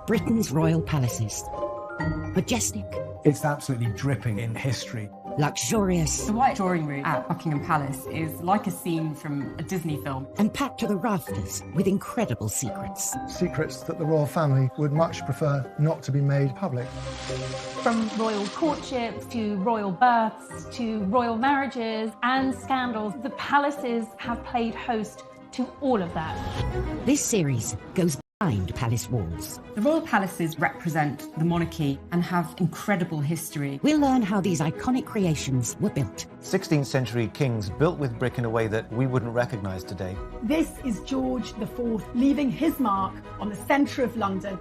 Britain's royal palaces. Majestic, It's absolutely dripping in history. luxurious, The White Drawing Room at Buckingham Palace is like a scene from a Disney film. and packed to the rafters with incredible secrets. Secrets that the royal family would much prefer not to be made public. From royal courtships to royal births to royal marriages and scandals, the palaces have played host to all of that. This series goes behind palace walls. The royal palaces represent the monarchy and have incredible history. We'll learn how these iconic creations were built. 16th century kings built with brick in a way that we wouldn't recognise today. This is George IV leaving his mark on the centre of London.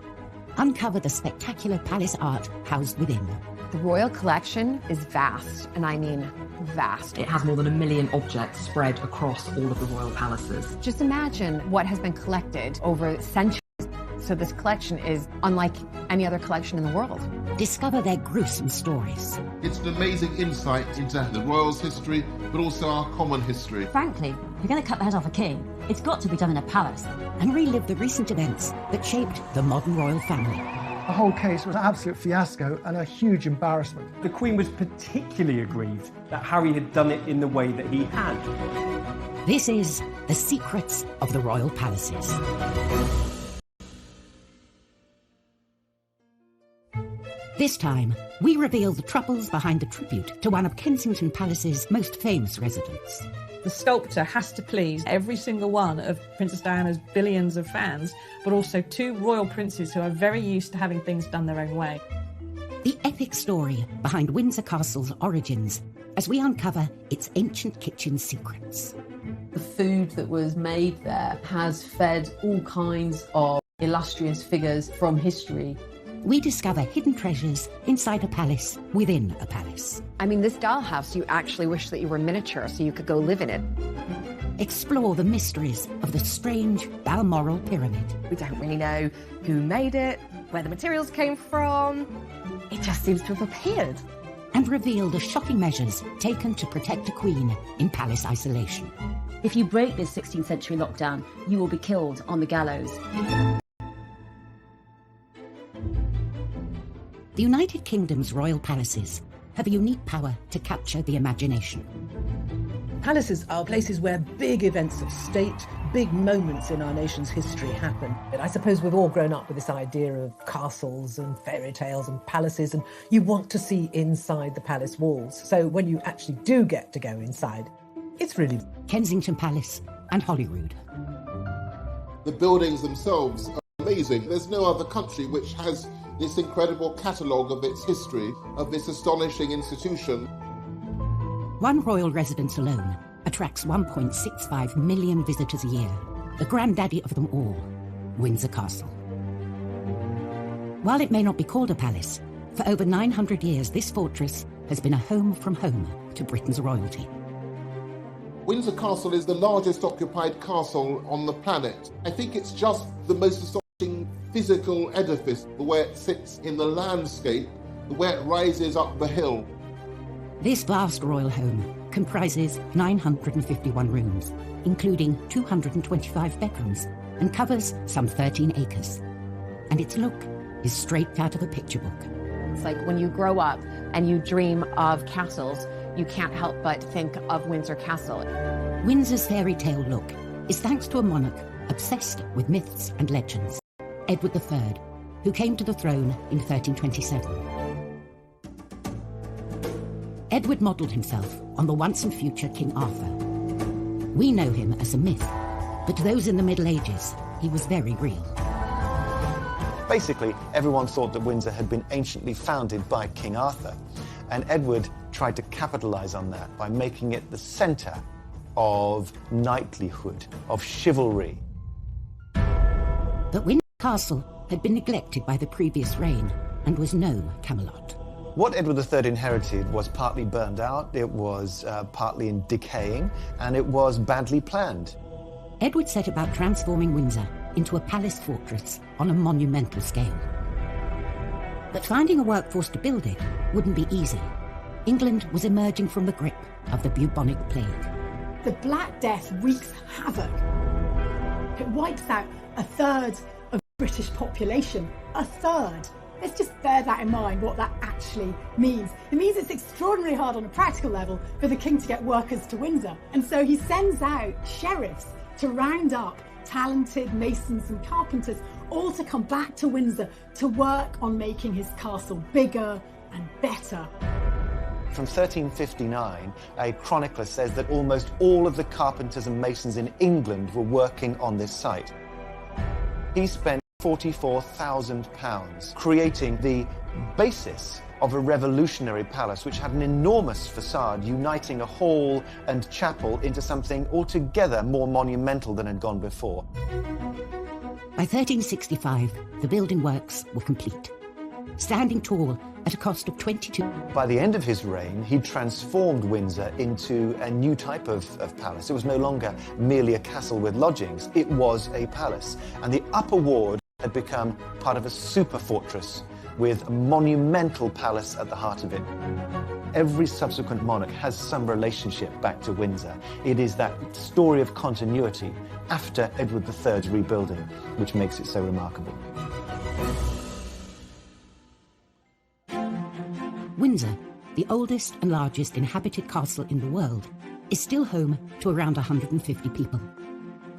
Uncover the spectacular palace art housed within. The royal collection is vast, and I mean vast. It has more than 1 million objects spread across all of the royal palaces. Just imagine what has been collected over centuries. So this collection is unlike any other collection in the world. Discover their gruesome stories. It's an amazing insight into the royals' history, but also our common history. Frankly, if you're going to cut the head off a king, it's got to be done in a palace. And relive the recent events that shaped the modern royal family. The whole case was an absolute fiasco and a huge embarrassment. The Queen was particularly aggrieved that Harry had done it in the way that he had. This is The Secrets of the Royal Palaces. This time, we reveal the troubles behind the tribute to one of Kensington Palace's most famous residents. The sculptor has to please every single one of Princess Diana's billions of fans, but also 2 royal princes who are very used to having things done their own way. The epic story behind Windsor Castle's origins as we uncover its ancient kitchen secrets. The food that was made there has fed all kinds of illustrious figures from history. We discover hidden treasures inside a palace within a palace. I mean, this dollhouse, you actually wish that you were miniature so you could go live in it. Explore the mysteries of the strange Balmoral Pyramid. We don't really know who made it, where the materials came from. It just seems to have appeared. And reveal the shocking measures taken to protect a queen in palace isolation. If you break this 16th century lockdown, you will be killed on the gallows. The United Kingdom's royal palaces have a unique power to capture the imagination. Palaces are places where big events of state, big moments in our nation's history happen. And I suppose we've all grown up with this idea of castles and fairy tales and palaces, and you want to see inside the palace walls. So when you actually do get to go inside, it's really Kensington Palace and Holyrood. The buildings themselves are amazing. There's no other country which has this incredible catalogue of its history, of this astonishing institution. One royal residence alone attracts 1.65 million visitors a year, the granddaddy of them all, Windsor Castle. While it may not be called a palace, for over 900 years this fortress has been a home from home to Britain's royalty. Windsor Castle is the largest occupied castle on the planet. I think it's just the most astonishing physical edifice, the way it sits in the landscape, the way it rises up the hill. This vast royal home comprises 951 rooms, including 225 bedrooms, and covers some 13 acres. And its look is straight out of a picture book. It's like when you grow up and you dream of castles, you can't help but think of Windsor Castle. Windsor's fairy tale look is thanks to a monarch obsessed with myths and legends, Edward III, who came to the throne in 1327. Edward modelled himself on the once and future King Arthur. We know him as a myth, but to those in the Middle Ages, he was very real. Basically, everyone thought that Windsor had been anciently founded by King Arthur, and Edward tried to capitalise on that by making it the centre of knightlyhood, of chivalry. But Windsor Castle had been neglected by the previous reign and was no Camelot. What Edward III inherited was partly burned out, it was partly in decaying, and it was badly planned. Edward set about transforming Windsor into a palace fortress on a monumental scale. But finding a workforce to build it wouldn't be easy. England was emerging from the grip of the bubonic plague. The Black Death wreaks havoc. It wipes out a third of British population, a third. Let's just bear that in mind, what that actually means. It means it's extraordinarily hard on a practical level for the king to get workers to Windsor. And so he sends out sheriffs to round up talented masons and carpenters, all to come back to Windsor to work on making his castle bigger and better. From 1359, a chronicler says that almost all of the carpenters and masons in England were working on this site. He spent £44,000 creating the basis of a revolutionary palace which had an enormous facade uniting a hall and chapel into something altogether more monumental than had gone before. By 1365, the building works were complete, standing tall at a cost of 22. By the end of his reign, he transformed Windsor into a new type of palace. It was no longer merely a castle with lodgings, it was a palace. And the upper ward had become part of a super fortress with a monumental palace at the heart of it. Every subsequent monarch has some relationship back to Windsor. It is that story of continuity after Edward III's rebuilding which makes it so remarkable. Windsor, the oldest and largest inhabited castle in the world, is still home to around 150 people.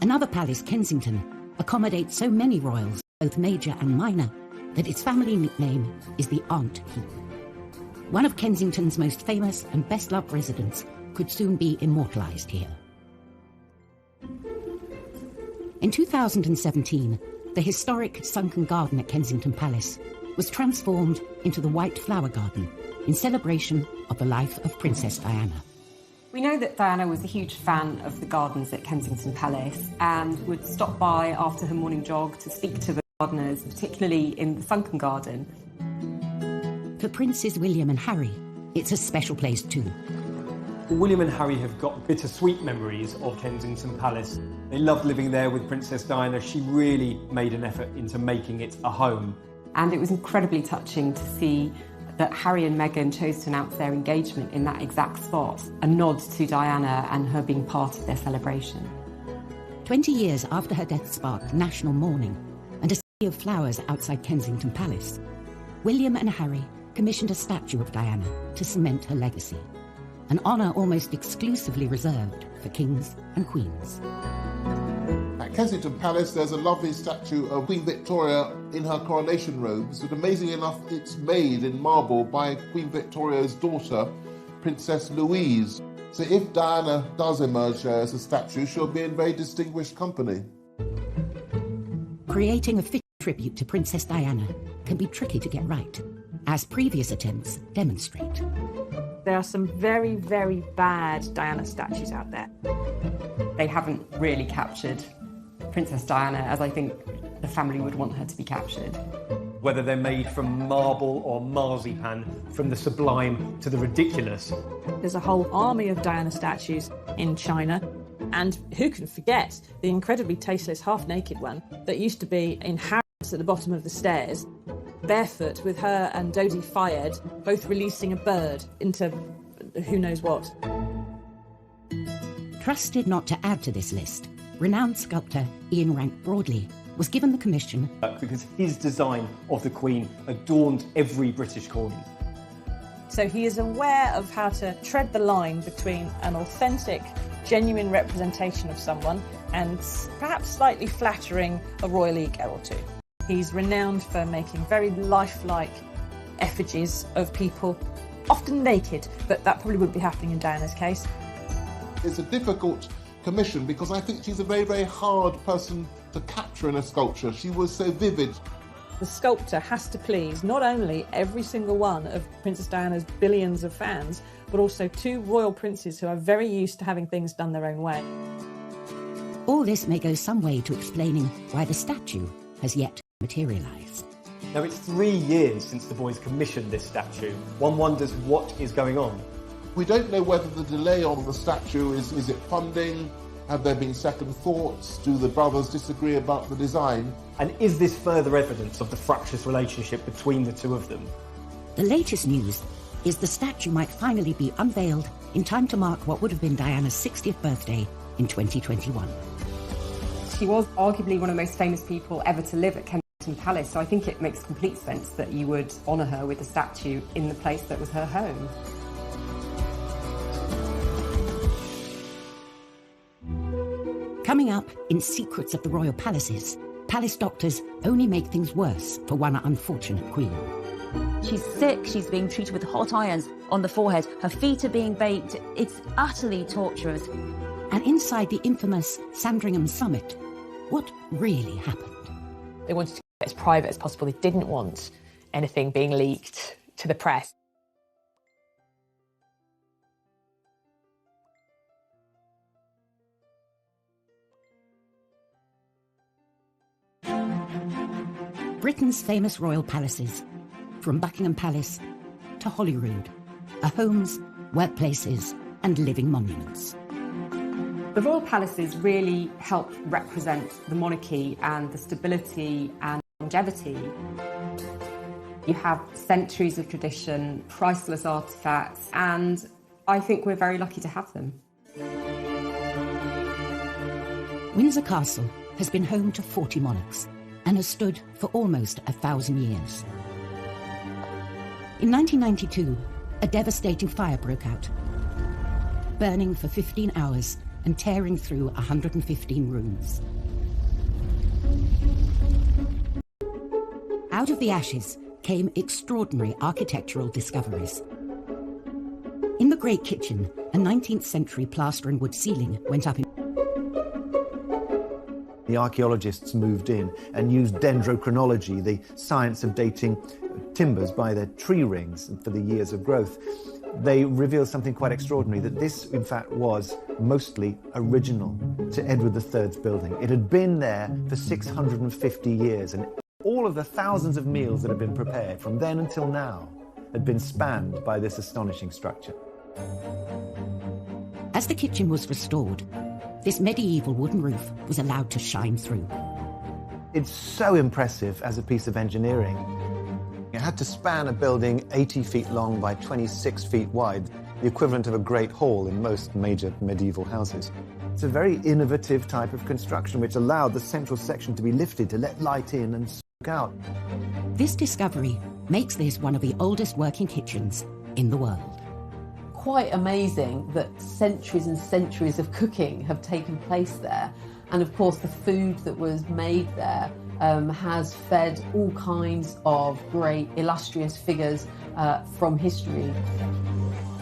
Another palace, Kensington, accommodates so many royals, both major and minor, that its family nickname is the Aunt Keep. One of Kensington's most famous and best-loved residents could soon be immortalised here. In 2017, the historic sunken garden at Kensington Palace was transformed into the White Flower Garden in celebration of the life of Princess Diana. We know that Diana was a huge fan of the gardens at Kensington Palace and would stop by after her morning jog to speak to the gardeners, particularly in the sunken garden. For Princes William and Harry, it's a special place too. William and Harry have got bittersweet memories of Kensington Palace. They loved living there with Princess Diana. She really made an effort into making it a home. And it was incredibly touching to see that Harry and Meghan chose to announce their engagement in that exact spot, a nod to Diana and her being part of their celebration. 20 years after her death sparked national mourning and a sea of flowers outside Kensington Palace, William and Harry commissioned a statue of Diana to cement her legacy, an honour almost exclusively reserved for kings and queens. At Kensington Palace, there's a lovely statue of Queen Victoria in her coronation robes, but amazingly enough, it's made in marble by Queen Victoria's daughter, Princess Louise. So if Diana does emerge there as a statue, she'll be in very distinguished company. Creating a fitting tribute to Princess Diana can be tricky to get right, as previous attempts demonstrate. There are some very, very bad Diana statues out there. They haven't really captured Princess Diana as I think the family would want her to be captured. Whether they're made from marble or marzipan, from the sublime to the ridiculous. There's a whole army of Diana statues in China. And who can forget the incredibly tasteless half-naked one that used to be in Harrods at the bottom of the stairs, barefoot with her and Dodie Fayed both releasing a bird into who knows what. Trusted not to add to this list, renowned sculptor Ian Rank-Broadley was given the commission because his design of the Queen adorned every British corner. So he is aware of how to tread the line between an authentic, genuine representation of someone and perhaps slightly flattering a royal ego or two. He's renowned for making very lifelike effigies of people, often naked, but that probably wouldn't be happening in Diana's case. It's a difficult commission because I think she's a very, very hard person to capture in a sculpture. She was so vivid. The sculptor has to please not only every single one of Princess Diana's billions of fans, but also two royal princes who are very used to having things done their own way. All this may go some way to explaining why the statue has yet to materialise. Now, it's 3 years since the boys commissioned this statue. One wonders what is going on. We don't know whether the delay on the statue is it funding? Have there been second thoughts? Do the brothers disagree about the design? And is this further evidence of the fractious relationship between the two of them? The latest news is the statue might finally be unveiled in time to mark what would have been Diana's 60th birthday in 2021. She was arguably one of the most famous people ever to live at Kensington Kensington Palace, so I think it makes complete sense that you would honour her with a statue in the place that was her home. Coming up in Secrets of the Royal Palaces, palace doctors only make things worse for one unfortunate queen. She's sick, she's being treated with hot irons on the forehead, her feet are being baked. It's utterly torturous. And inside the infamous Sandringham Summit, what really happened? They wanted to get as private as possible. They didn't want anything being leaked to the press. Britain's famous royal palaces, from Buckingham Palace to Holyrood, are homes, workplaces and living monuments. The royal palaces really help represent the monarchy and the stability and longevity. You have centuries of tradition, priceless artefacts, and I think we're very lucky to have them. Windsor Castle has been home to 40 monarchs and has stood for almost 1,000 years. In 1992, a devastating fire broke out, burning for 15 hours and tearing through 115 rooms. Out of the ashes came extraordinary architectural discoveries. In the Great Kitchen, a 19th century plaster and wood ceiling went up in. The archaeologists moved in and used dendrochronology, the science of dating timbers by their tree rings for the years of growth. They revealed something quite extraordinary, that this, in fact, was mostly original to Edward III's building. It had been there for 650 years, and all of the thousands of meals that had been prepared from then until now had been spanned by this astonishing structure. As the kitchen was restored, this medieval wooden roof was allowed to shine through. It's so impressive as a piece of engineering. It had to span a building 80 feet long by 26 feet wide, the equivalent of a great hall in most major medieval houses. It's a very innovative type of construction which allowed the central section to be lifted to let light in and soak out. This discovery makes this one of the oldest working kitchens in the world. Quite amazing that centuries and centuries of cooking have taken place there, and of course the food that was made there has fed all kinds of great illustrious figures from history.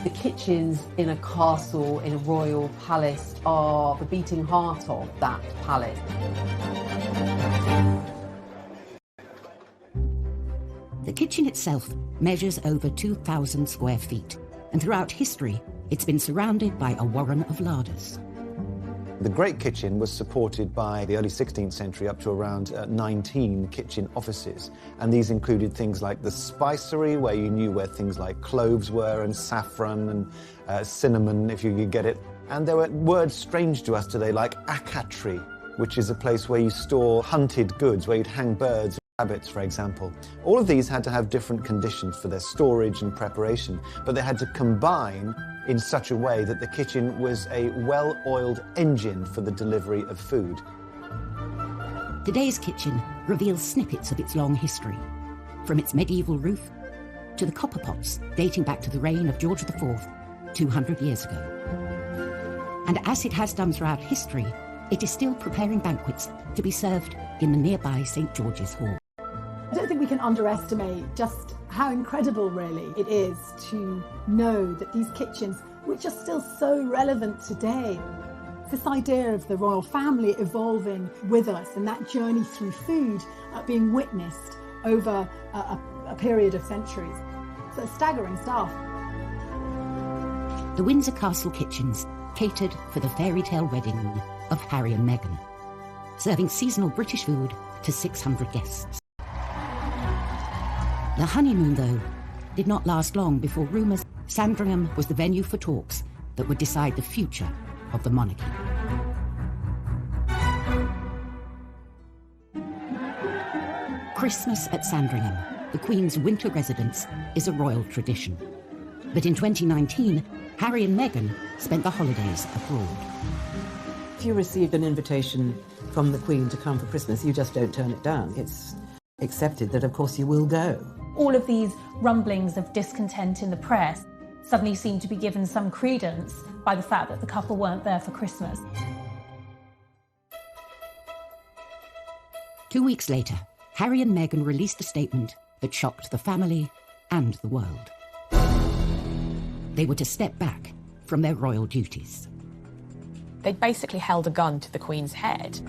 The kitchens in a castle, in a royal palace, are the beating heart of that palace. The kitchen itself measures over 2,000 square feet, and throughout history, it's been surrounded by a warren of larders. The Great Kitchen was supported by the early 16th century up to around 19 kitchen offices. And these included things like the spicery, where you knew where things like cloves were, and saffron and cinnamon, if you could get it. And there were words strange to us today, like acatree, which is a place where you store hunted goods, where you'd hang birds, rabbits, for example. All of these had to have different conditions for their storage and preparation, but they had to combine in such a way that the kitchen was a well-oiled engine for the delivery of food. Today's kitchen reveals snippets of its long history, from its medieval roof to the copper pots dating back to the reign of George IV 200 years ago. And as it has done throughout history, it is still preparing banquets to be served in the nearby St. George's Hall. I don't think we can underestimate just how incredible, really, it is to know that these kitchens, which are still so relevant today, this idea of the royal family evolving with us and that journey through food being witnessed over a period of centuries. So it's staggering stuff. The Windsor Castle kitchens catered for the fairy tale wedding of Harry and Meghan, serving seasonal British food to 600 guests. The honeymoon, though, did not last long before rumours Sandringham was the venue for talks that would decide the future of the monarchy. Christmas at Sandringham, the Queen's winter residence, is a royal tradition. But in 2019, Harry and Meghan spent the holidays abroad. If you received an invitation from the Queen to come for Christmas, you just don't turn it down. It's accepted that, of course, you will go. All of these rumblings of discontent in the press suddenly seem to be given some credence by the fact that the couple weren't there for Christmas. 2 weeks later, Harry and Meghan released a statement that shocked the family and the world. They were to step back from their royal duties. They basically held a gun to the Queen's head.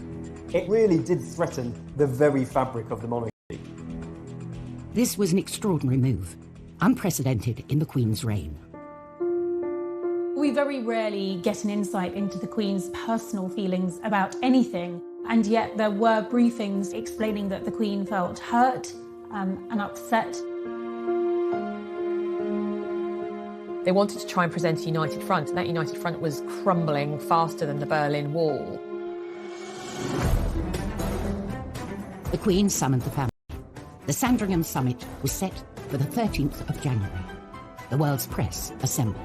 It really did threaten the very fabric of the monarchy. This was an extraordinary move, unprecedented in the Queen's reign. We very rarely get an insight into the Queen's personal feelings about anything, and yet there were briefings explaining that the Queen felt hurt and upset. They wanted to try and present a united front, and that united front was crumbling faster than the Berlin Wall. The Queen summoned the family. The Sandringham summit was set for the 13th of January. The world's press assembled.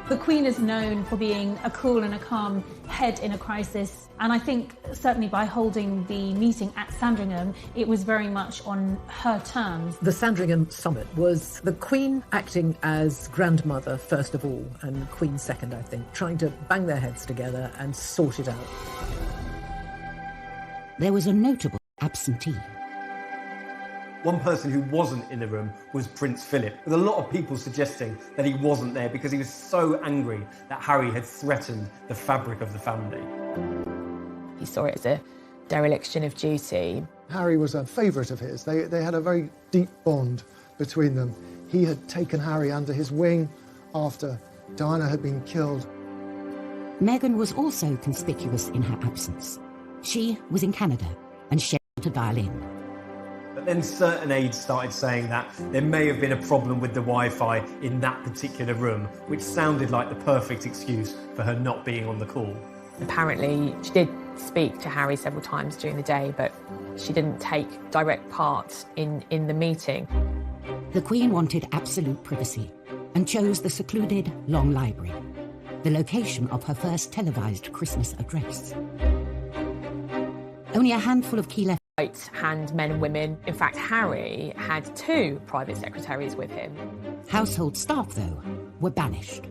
The Queen is known for being a cool and a calm head in a crisis, and I think certainly by holding the meeting at Sandringham, it was very much on her terms. The Sandringham summit was the Queen acting as grandmother first of all, and Queen second, I think, trying to bang their heads together and sort it out. There was a notable absentee. One person who wasn't in the room was Prince Philip, with a lot of people suggesting that he wasn't there because he was so angry that Harry had threatened the fabric of the family. He saw it as a dereliction of duty. Harry was a favourite of his. They had a very deep bond between them. He had taken Harry under his wing after Diana had been killed. Meghan was also conspicuous in her absence. She was in Canada and scheduled to dial in. But then certain aides started saying that there may have been a problem with the Wi-Fi in that particular room, which sounded like the perfect excuse for her not being on the call. Apparently, she did speak to Harry several times during the day, but she didn't take direct part in the meeting. The Queen wanted absolute privacy and chose the secluded Long Library, the location of her first televised Christmas address. Only a handful of key left right-hand men and women. In fact, Harry had 2 private secretaries with him. Household staff, though, were banished.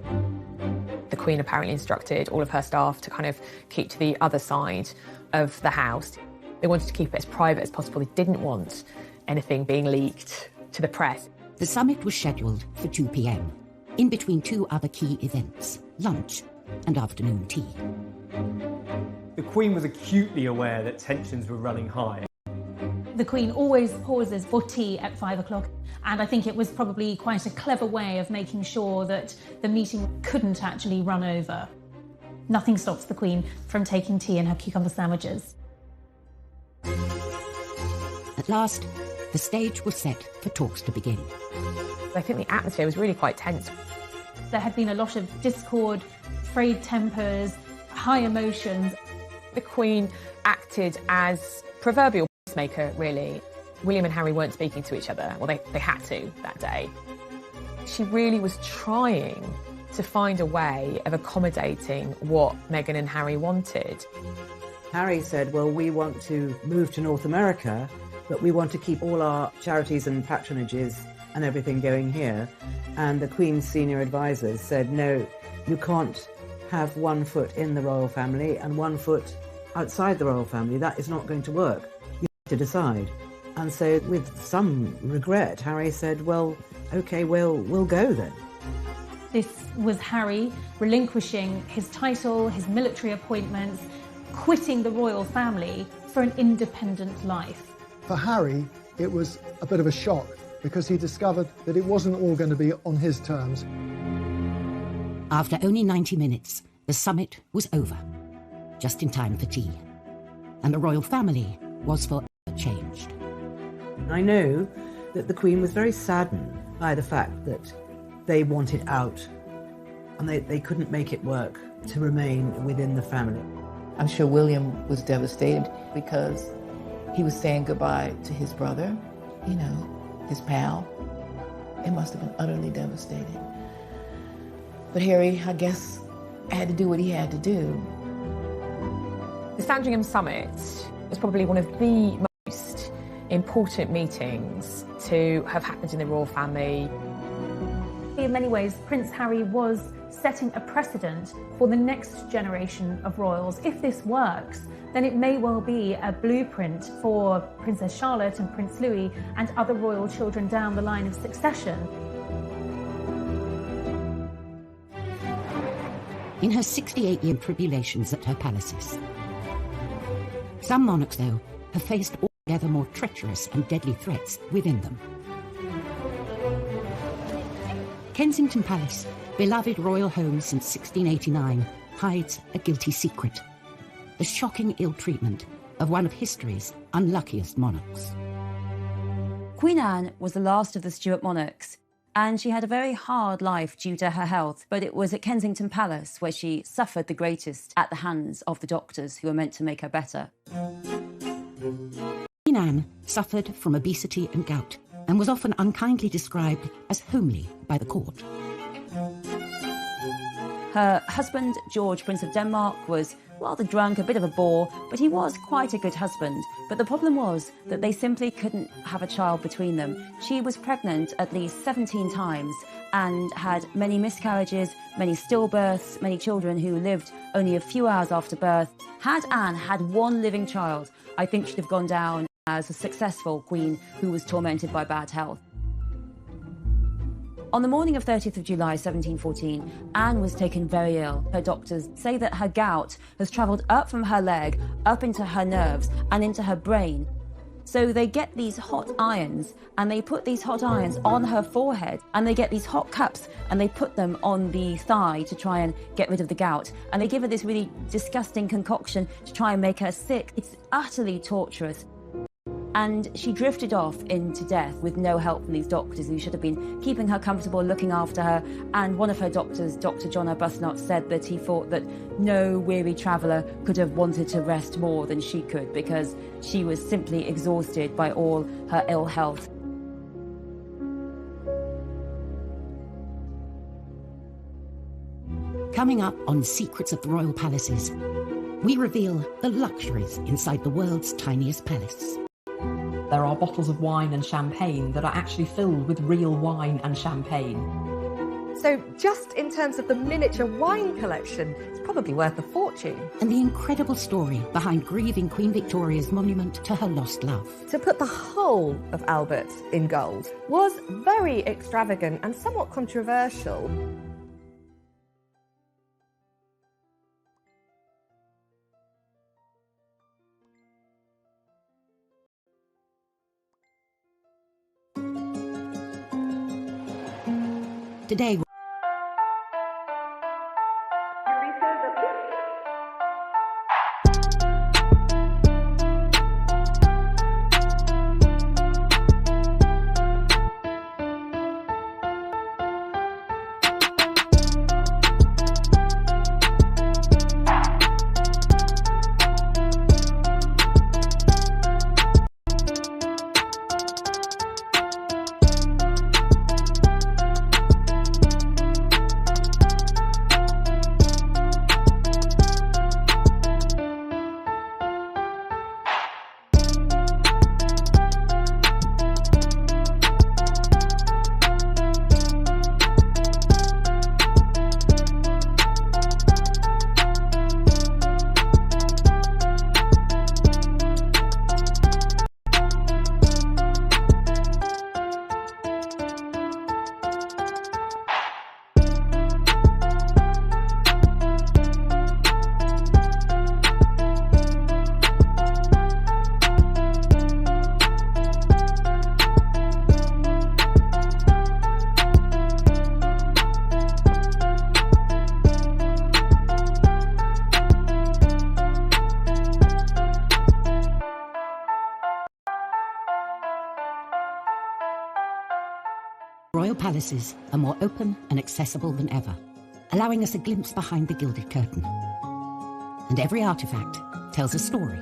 The Queen apparently instructed all of her staff to kind of keep to the other side of the house. They wanted to keep it as private as possible. They didn't want anything being leaked to the press. The summit was scheduled for 2 p.m, in between 2 other key events, lunch and afternoon tea. The Queen was acutely aware that tensions were running high. The Queen always pauses for tea at 5 o'clock, and I think it was probably quite a clever way of making sure that the meeting couldn't actually run over. Nothing stops the Queen from taking tea and her cucumber sandwiches. At last, the stage was set for talks to begin. I think the atmosphere was really quite tense. There had been a lot of discord, frayed tempers, high emotions. The Queen acted as proverbial peacemaker, really. William and Harry weren't speaking to each other. Well, they had to that day. She really was trying to find a way of accommodating what Meghan and Harry wanted. Harry said, well, we want to move to North America, but we want to keep all our charities and patronages and everything going here. And the Queen's senior advisors said, no, you can't have one foot in the royal family and one foot outside the royal family. That is not going to work. You have to decide. And so with some regret, Harry said, well, OK, we'll go then. This was Harry relinquishing his title, his military appointments, quitting the royal family for an independent life. For Harry, it was a bit of a shock because he discovered that it wasn't all going to be on his terms. After only 90 minutes, the summit was over, just in time for tea. And the royal family was forever changed. I know that the Queen was very saddened by the fact that they wanted out and they couldn't make it work to remain within the family. I'm sure William was devastated because he was saying goodbye to his brother, you know, his pal. It must have been utterly devastating. But Harry, I guess, had to do what he had to do. The Sandringham Summit was probably one of the important meetings to have happened in the royal family. In many ways, Prince Harry was setting a precedent for the next generation of royals. If this works, then it may well be a blueprint for Princess Charlotte and Prince Louis and other royal children down the line of succession. In her 68-year tribulations at her palaces, some monarchs, though, have faced altogether more treacherous and deadly threats within them. Kensington Palace, beloved royal home since 1689, hides a guilty secret: the shocking ill-treatment of one of history's unluckiest monarchs. Queen Anne was the last of the Stuart monarchs, and she had a very hard life due to her health, but it was at Kensington Palace where she suffered the greatest at the hands of the doctors who were meant to make her better. Queen Anne suffered from obesity and gout, and was often unkindly described as homely by the court. Her husband, George, Prince of Denmark, was rather drunk, a bit of a bore, but he was quite a good husband. But the problem was that they simply couldn't have a child between them. She was pregnant at least 17 times and had many miscarriages, many stillbirths, many children who lived only a few hours after birth. Had Anne had one living child, I think she'd have gone down as a successful queen who was tormented by bad health. On the morning of 30th of July 1714, Anne was taken very ill. Her doctors say that her gout has travelled up from her leg, up into her nerves and into her brain. So they get these hot irons and they put these hot irons on her forehead, and they get these hot cups and they put them on the thigh to try and get rid of the gout. And they give her this really disgusting concoction to try and make her sick. It's utterly torturous. And she drifted off into death with no help from these doctors who should have been keeping her comfortable, looking after her. And one of her doctors, Dr. John Arbuthnot, said that he thought that no weary traveller could have wanted to rest more than she could, because she was simply exhausted by all her ill health. Coming up on Secrets of the Royal Palaces, we reveal the luxuries inside the world's tiniest palace. There are bottles of wine and champagne that are actually filled with real wine and champagne. So just in terms of the miniature wine collection, it's probably worth a fortune. And the incredible story behind grieving Queen Victoria's monument to her lost love. To put the whole of Albert in gold was very extravagant and somewhat controversial. Today, royal palaces are more open and accessible than ever, allowing us a glimpse behind the gilded curtain. And every artifact tells a story.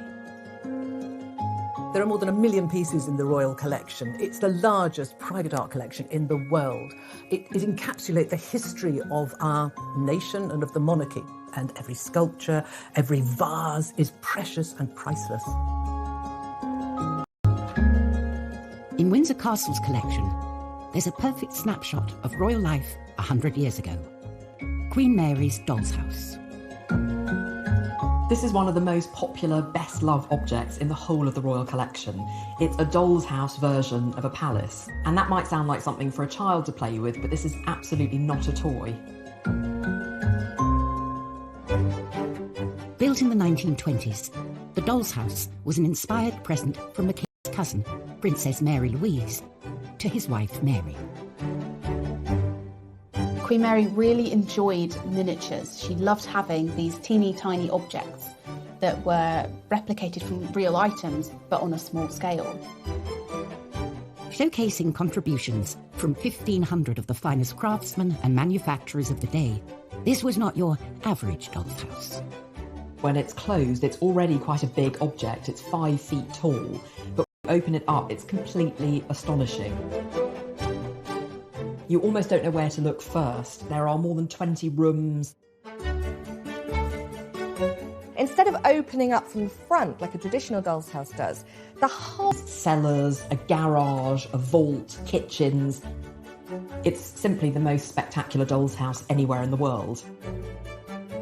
There are more than 1 million pieces in the royal collection. It's the largest private art collection in the world. It encapsulates the history of our nation and of the monarchy. And every sculpture, every vase is precious and priceless. In Windsor Castle's collection, there's a perfect snapshot of royal life 100 years ago. Queen Mary's doll's house. This is one of the most popular, best-loved objects in the whole of the royal collection. It's a doll's house version of a palace. And that might sound like something for a child to play with, but this is absolutely not a toy. Built in the 1920s, the doll's house was an inspired present from the king's cousin, Princess Mary Louise, to his wife Mary. Queen Mary really enjoyed miniatures. She loved having these teeny tiny objects that were replicated from real items, but on a small scale. Showcasing contributions from 1,500 of the finest craftsmen and manufacturers of the day, this was not your average doll's house. When it's closed, it's already quite a big object. It's 5 feet tall, but when you open it up, it's completely astonishing. You almost don't know where to look first. There are more than 20 rooms. Instead of opening up from the front like a traditional doll's house does, the whole cellars, a garage, a vault, kitchens. It's simply the most spectacular doll's house anywhere in the world.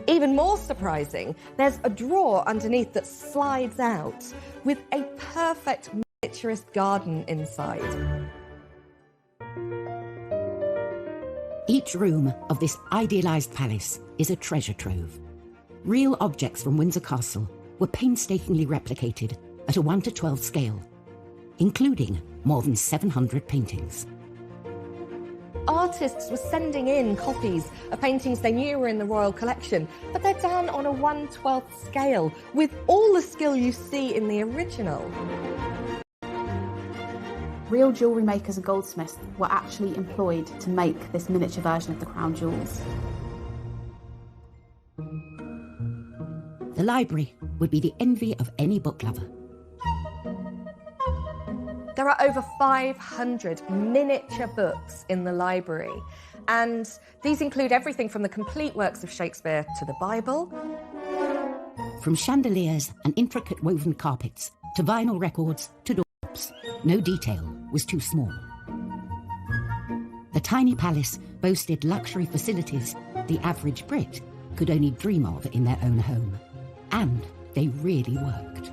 Even more surprising, there's a drawer underneath that slides out with a perfect miniaturist garden inside. Each room of this idealised palace is a treasure trove. Real objects from Windsor Castle were painstakingly replicated at a 1:12 scale, including more than 700 paintings. Artists were sending in copies of paintings they knew were in the royal collection, but they're done on a 1/12 scale with all the skill you see in the original. Real jewellery makers and goldsmiths were actually employed to make this miniature version of the crown jewels. The library would be the envy of any book lover. There are over 500 miniature books in the library, and these include everything from the complete works of Shakespeare to the Bible. From chandeliers and intricate woven carpets to vinyl records to doorknobs, no detail was too small. The tiny palace boasted luxury facilities the average Brit could only dream of in their own home. And they really worked.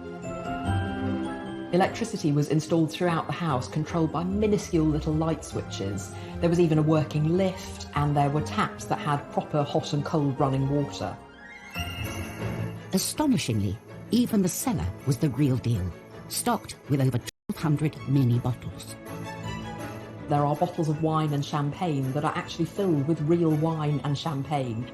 Electricity was installed throughout the house, controlled by minuscule little light switches. There was even a working lift, and there were taps that had proper hot and cold running water. Astonishingly, even the cellar was the real deal, stocked with over 1,200 mini bottles. There are bottles of wine and champagne that are actually filled with real wine and champagne.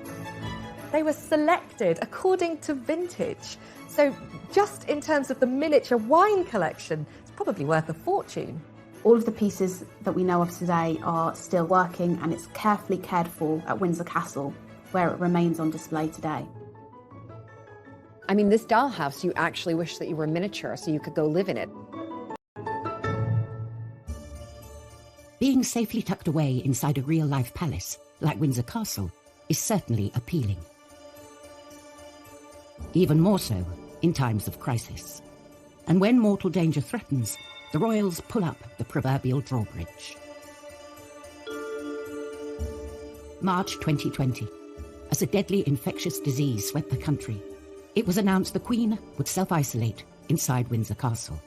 They were selected according to vintage. So just in terms of the miniature wine collection, it's probably worth a fortune. All of the pieces that we know of today are still working, and it's carefully cared for at Windsor Castle, where it remains on display today. I mean, this dollhouse, you actually wish that you were miniature so you could go live in it. Being safely tucked away inside a real-life palace, like Windsor Castle, is certainly appealing. Even more so in times of crisis. And when mortal danger threatens, the royals pull up the proverbial drawbridge. March 2020. As a deadly infectious disease swept the country, it was announced the Queen would self-isolate inside Windsor Castle.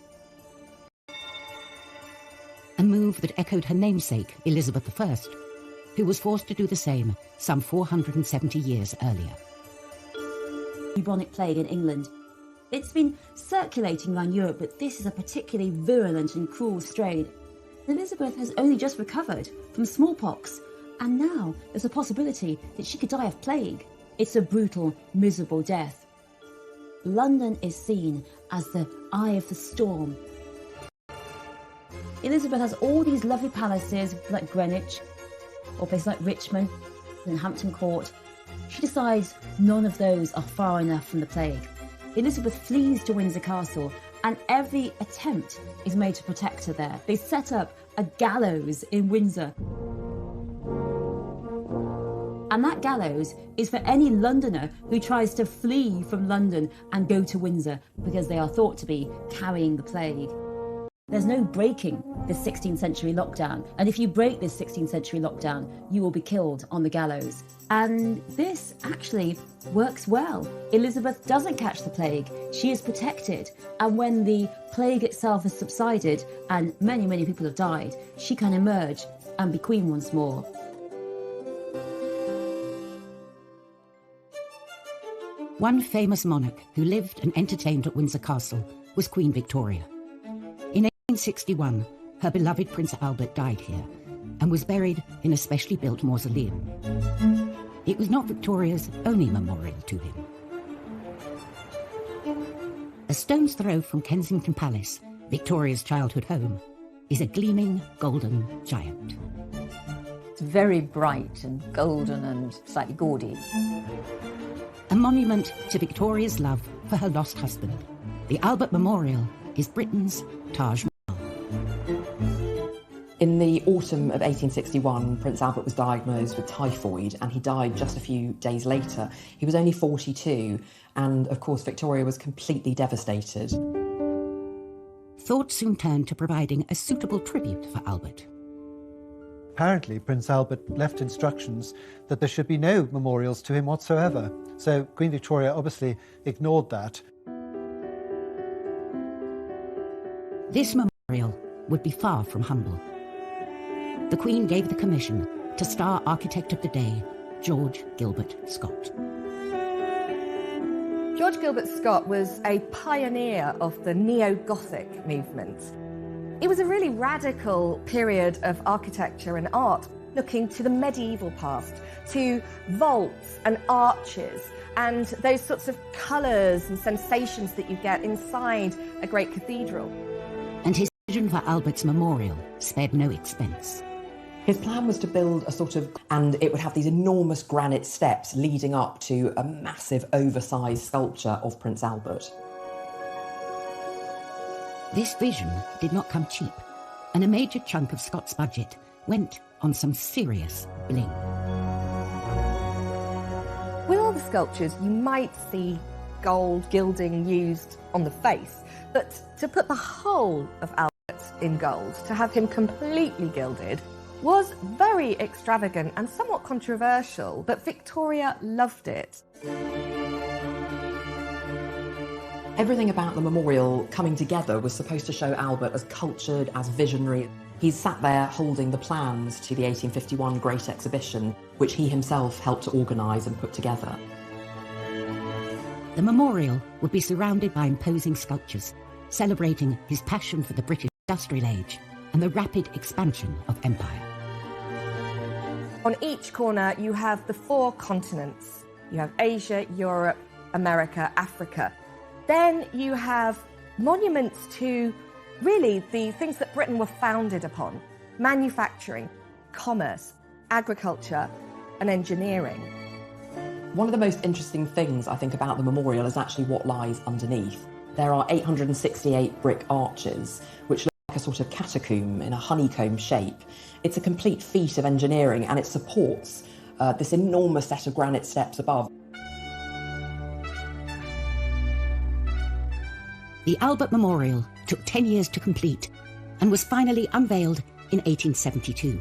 A move that echoed her namesake, Elizabeth I, who was forced to do the same some 470 years earlier. Bubonic plague in England. It's been circulating around Europe, but this is a particularly virulent and cruel strain. Elizabeth has only just recovered from smallpox, and now there's a possibility that she could die of plague. It's a brutal, miserable death. London is seen as the eye of the storm. Elizabeth has all these lovely palaces like Greenwich, or places like Richmond and Hampton Court. She decides none of those are far enough from the plague. Elizabeth flees to Windsor Castle, and every attempt is made to protect her there. They set up a gallows in Windsor. And that gallows is for any Londoner who tries to flee from London and go to Windsor, because they are thought to be carrying the plague. There's no breaking this 16th century lockdown. And if you break this 16th century lockdown, you will be killed on the gallows. And this actually works well. Elizabeth doesn't catch the plague. She is protected. And when the plague itself has subsided and many, many people have died, she can emerge and be queen once more. One famous monarch who lived and entertained at Windsor Castle was Queen Victoria. In 1861, her beloved Prince Albert died here and was buried in a specially built mausoleum. It was not Victoria's only memorial to him. A stone's throw from Kensington Palace, Victoria's childhood home, is a gleaming golden giant. It's very bright and golden and slightly gaudy. A monument to Victoria's love for her lost husband. The Albert Memorial is Britain's Taj Mahal. In the autumn of 1861, Prince Albert was diagnosed with typhoid and he died just a few days later. He was only 42 and, of course, Victoria was completely devastated. Thought soon turned to providing a suitable tribute for Albert. Apparently, Prince Albert left instructions that there should be no memorials to him whatsoever. So Queen Victoria obviously ignored that. This memorial would be far from humble. The Queen gave the commission to star architect of the day, George Gilbert Scott. George Gilbert Scott was a pioneer of the neo-Gothic movement. It was a really radical period of architecture and art, looking to the medieval past, to vaults and arches and those sorts of colours and sensations that you get inside a great cathedral. And his vision for Albert's memorial spared no expense. His plan was to build a sort of, and it would have these enormous granite steps leading up to a massive oversized sculpture of Prince Albert. This vision did not come cheap, and a major chunk of Scott's budget went on some serious bling. With all the sculptures, you might see gold gilding used on the face, but to put the whole of Albert in gold, to have him completely gilded, was very extravagant and somewhat controversial, but Victoria loved it. Everything about the memorial coming together was supposed to show Albert as cultured, as visionary. He's sat there holding the plans to the 1851 Great Exhibition, which he himself helped to organise and put together. The memorial would be surrounded by imposing sculptures, celebrating his passion for the British industrial age and the rapid expansion of empire. On each corner, you have the 4 continents. You have Asia, Europe, America, Africa. Then you have monuments to really the things that Britain were founded upon: manufacturing, commerce, agriculture, and engineering. One of the most interesting things I think about the memorial is actually what lies underneath. There are 868 brick arches, which look like a sort of catacomb in a honeycomb shape. It's a complete feat of engineering, and it supports this enormous set of granite steps above. The Albert Memorial took 10 years to complete and was finally unveiled in 1872.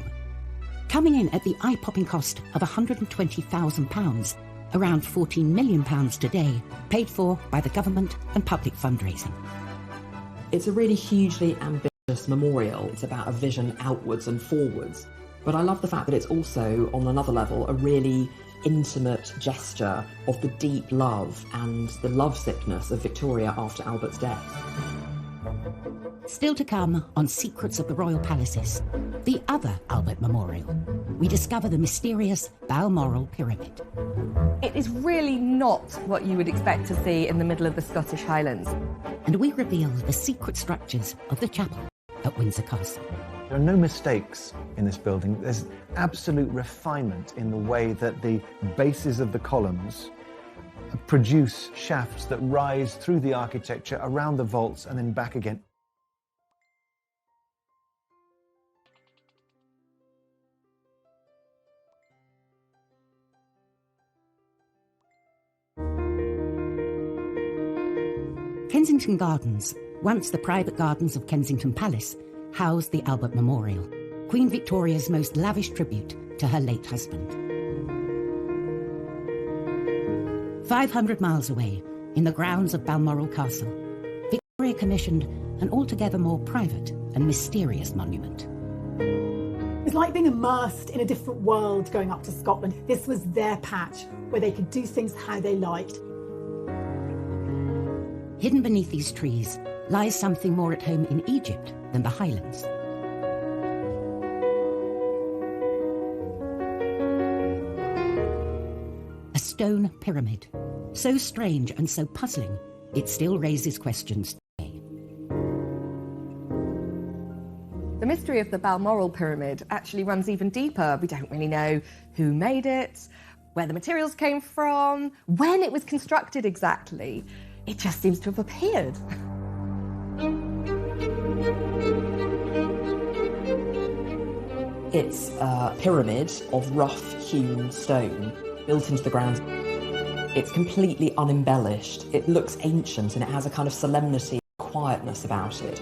Coming in at the eye-popping cost of £120,000, around £14 million today, paid for by the government and public fundraising. It's a really hugely ambitious memorial. It's about a vision outwards and forwards. But I love the fact that it's also, on another level, a really intimate gesture of the deep love and the lovesickness of Victoria after Albert's death. Still to come on Secrets of the Royal Palaces, the other Albert Memorial, we discover the mysterious Balmoral Pyramid. It is really not what you would expect to see in the middle of the Scottish Highlands. And we reveal the secret structures of the chapel at Windsor Castle. There are no mistakes in this building. There's absolute refinement in the way that the bases of the columns produce shafts that rise through the architecture, around the vaults, and then back again. Kensington Gardens Once the private gardens of Kensington Palace housed the Albert Memorial, Queen Victoria's most lavish tribute to her late husband. 500 miles away, in the grounds of Balmoral Castle, Victoria commissioned an altogether more private and mysterious monument. It's like being immersed in a different world going up to Scotland. This was their patch where they could do things how they liked. Hidden beneath these trees lies something more at home in Egypt than the Highlands. A stone pyramid, so strange and so puzzling, it still raises questions today. The mystery of the Balmoral Pyramid actually runs even deeper. We don't really know who made it, where the materials came from, when it was constructed exactly. It just seems to have appeared. It's a pyramid of rough-hewn stone built into the ground. It's completely unembellished. It looks ancient and it has a kind of solemnity, quietness about it.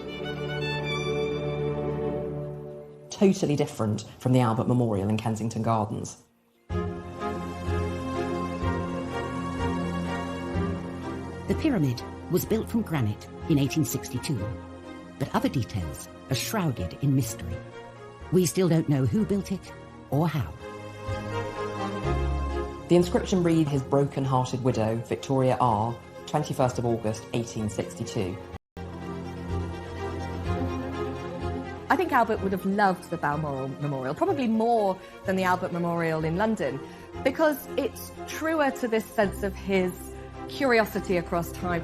Totally different from the Albert Memorial in Kensington Gardens. The pyramid was built from granite in 1862, but other details are shrouded in mystery. We still don't know who built it or how. The inscription reads his broken-hearted widow, Victoria R., 21st of August, 1862. I think Albert would have loved the Balmoral Memorial, probably more than the Albert Memorial in London, because it's truer to this sense of his curiosity across time.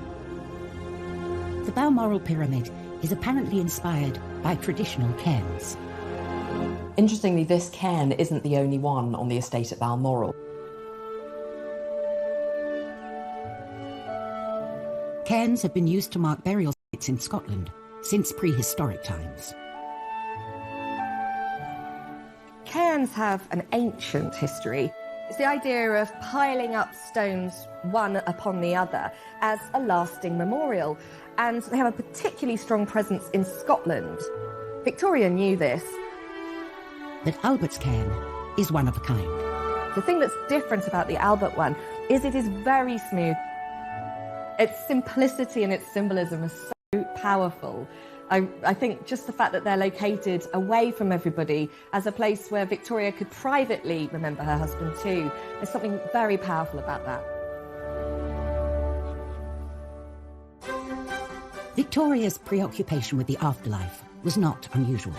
The Balmoral Pyramid is apparently inspired by traditional cairns. Interestingly, this cairn isn't the only one on the estate at Balmoral. Cairns have been used to mark burial sites in Scotland since prehistoric times. Cairns have an ancient history. It's the idea of piling up stones one upon the other as a lasting memorial, and they have a particularly strong presence in Scotland. Victoria knew this. But Albert's cairn is one of a kind. The thing that's different about the Albert one is it is very smooth. Its simplicity and its symbolism are so powerful. I think just the fact that they're located away from everybody as a place where Victoria could privately remember her husband too, there's something very powerful about that. Victoria's preoccupation with the afterlife was not unusual.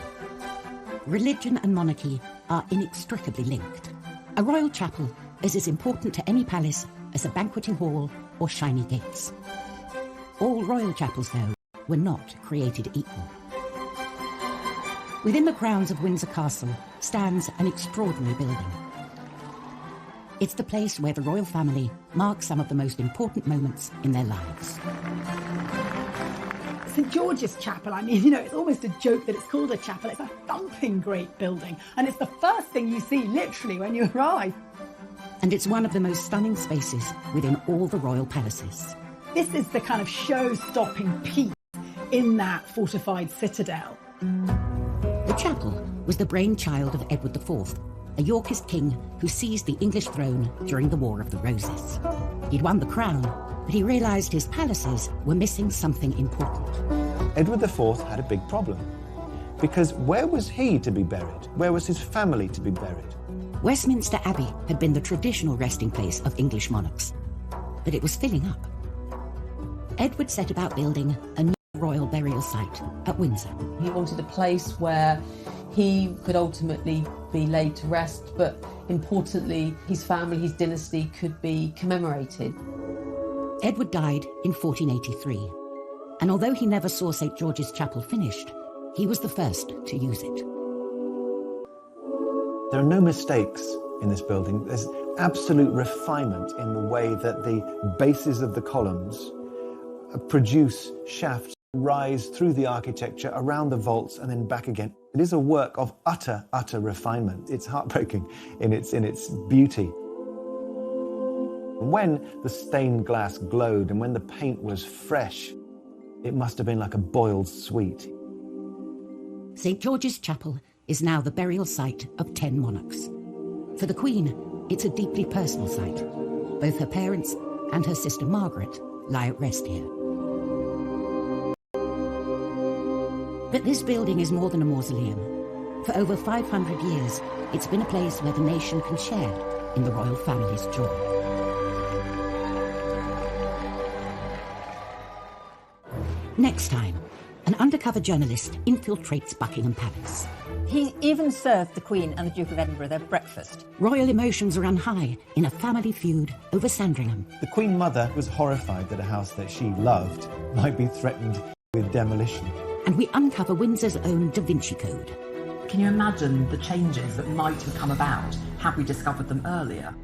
Religion and monarchy are inextricably linked. A royal chapel is as important to any palace as a banqueting hall or shiny gates. All royal chapels, though, were not created equal. Within the grounds of Windsor Castle stands an extraordinary building. It's the place where the royal family mark some of the most important moments in their lives. St George's Chapel, I mean, it's almost a joke that it's called a chapel. It's a thumping great building, and it's the first thing you see, literally, when you arrive. And it's one of the most stunning spaces within all the royal palaces. This is the kind of show-stopping piece in that fortified citadel. The chapel was the brainchild of Edward IV, a Yorkist king who seized the English throne during the War of the Roses. He'd won the crown, but he realised his palaces were missing something important. Edward IV had a big problem, because where was he to be buried? Where was his family to be buried? Westminster Abbey had been the traditional resting place of English monarchs, but it was filling up. Edward set about building a new royal burial site at Windsor. He wanted a place where he could ultimately be laid to rest, but importantly, his family, his dynasty could be commemorated. Edward died in 1483, and although he never saw St George's Chapel finished, he was the first to use it. There are no mistakes in this building. There's absolute refinement in the way that the bases of the columns produce shafts, rise through the architecture, around the vaults, and then back again. It is a work of utter refinement. It's heartbreaking in its beauty. When the stained glass glowed and when the paint was fresh, It must have been like a boiled sweet. St George's Chapel is now the burial site of 10 monarchs. For the Queen, it's a deeply personal site. Both her parents and her sister Margaret lie at rest here. But this building is more than a mausoleum. For over 500 years, it's been a place where the nation can share in the royal family's joy. Next time, an undercover journalist infiltrates Buckingham Palace. He even served the Queen and the Duke of Edinburgh their breakfast. Royal emotions run high in a family feud over Sandringham. The Queen Mother was horrified that a house that she loved might be threatened with demolition. And we uncover Windsor's own Da Vinci Code. Can you imagine the changes that might have come about had we discovered them earlier?